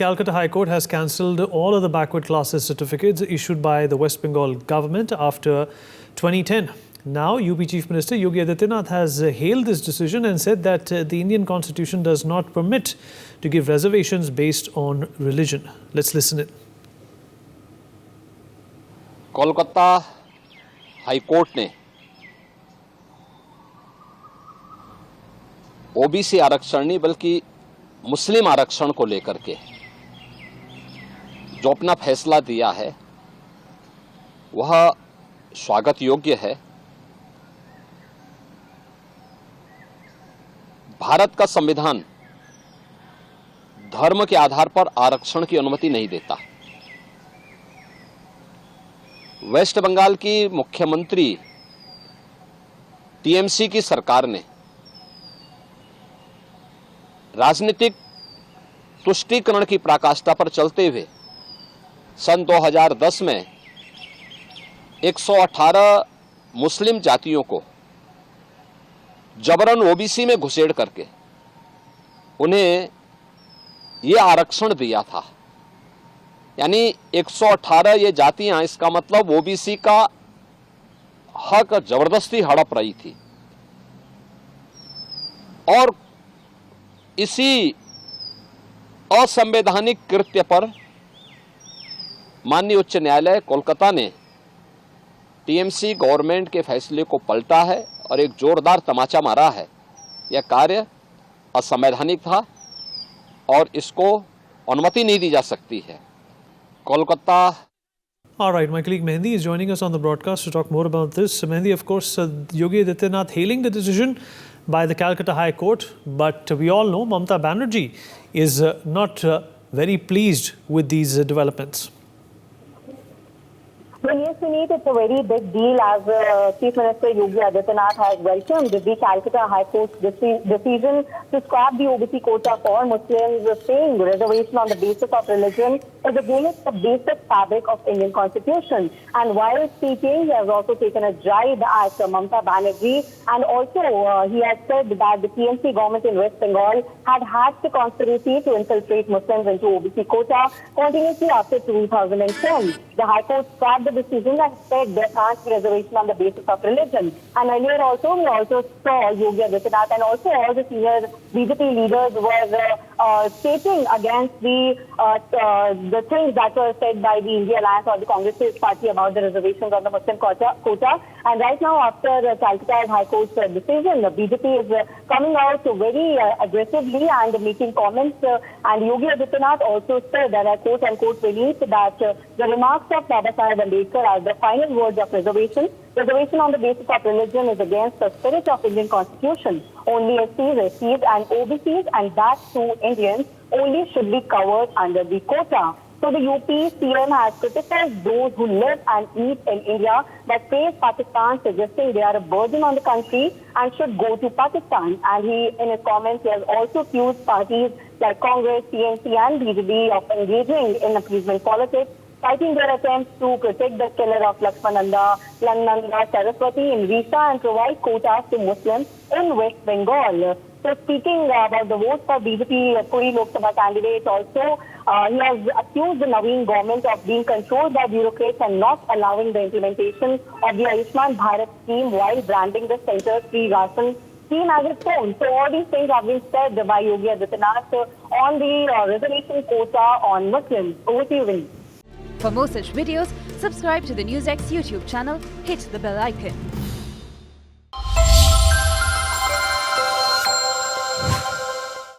Calcutta High Court has cancelled all of the backward classes certificates issued by the West Bengal government after 2010. Now, UP Chief Minister Yogi Adityanath has hailed this decision and said that the Indian Constitution does not permit to give reservations based on religion. Let's listen in. Kolkata high court ने OBC आरक्षण नहीं बल्कि मुस्लिम आरक्षण को लेकर के जो अपना फैसला दिया है वह स्वागत योग्य है। भारत का संविधान धर्म के आधार पर आरक्षण की अनुमति नहीं देता। वेस्ट बंगाल की मुख्यमंत्री टीएमसी की सरकार ने राजनीतिक तुष्टीकरण की पराकाष्ठा पर चलते हुए सन 2010 में 118 मुस्लिम जातियों को जबरन ओबीसी में घुसेड़ करके उन्हें यह आरक्षण दिया था। यानी 118 ये जातियां, इसका मतलब ओबीसी का हक जबरदस्ती हड़प रही थी। और इसी असंवैधानिक कृत्य पर माननीय उच्च न्यायालय कोलकाता ने टीएमसी गवर्नमेंट के फैसले को पलटा है और एक जोरदार तमाचा मारा है। यह कार्य असंवैधानिक था और इसको अनुमति नहीं दी जा सकती है। Kolkata. All right, my colleague Mehndi is joining us on the broadcast to talk more about this. Mehndi, of course, Yogi Adityanath hailing the decision by the Calcutta High Court, but we all know Mamata Banerjee is not very pleased with these developments. Well, yes, Vineet, it's a very big deal as Chief Minister Yogi Adityanath has welcomed the Calcutta High Court's decision to scrap the OBC quota for Muslims, saying reservation on the basis of religion is against the basic fabric of Indian Constitution. And while speaking, he has also taken a jibe at Mamata Banerjee, and also he has said that the TMC government in West Bengal had hacked the conspiracy to infiltrate Muslims into OBC quota continuously after 2010. The High Court scrapped the decision and said there can't be reservation on the basis of religion. And earlier also, we also saw Yogi Adityanath and also all the senior BJP leaders were stating against the things that were said by the India Alliance or the Congress party about the reservations on the Muslim quota. And right now, after Calcutta High Court's decision, the BJP is coming out very aggressively and making comments. And Yogi Adityanath also said, and I quote unquote released, that the remarks of Baba Saheb Ambedkar are the final words of reservation. Reservation on the basis of religion is against the spirit of Indian Constitution. Only SCs, SCs and OBCs, and that too Indians, only should be covered under the quota. So the UP CM has criticized those who live and eat in India but praise Pakistan, suggesting they are a burden on the country and should go to Pakistan. And he, in his comments, he has also accused parties like Congress, TMC and BJP of engaging in appeasement politics, citing their attempts to protect the killer of Lakshmananda, Lananda Saraswati in Risa and provide quotas to Muslims in West Bengal. So speaking about the vote for BJP Puri Lok Sabha candidate also, he has accused the Naveen government of being controlled by bureaucrats and not allowing the implementation of the Ayushman Bharat scheme while branding the centre's free ration scheme as its own. So all these things have been said by Yogi Adityanath on the reservation quota on Muslims. Over to you, Vinny. For more such videos, subscribe to the NewsX YouTube channel, hit the bell icon.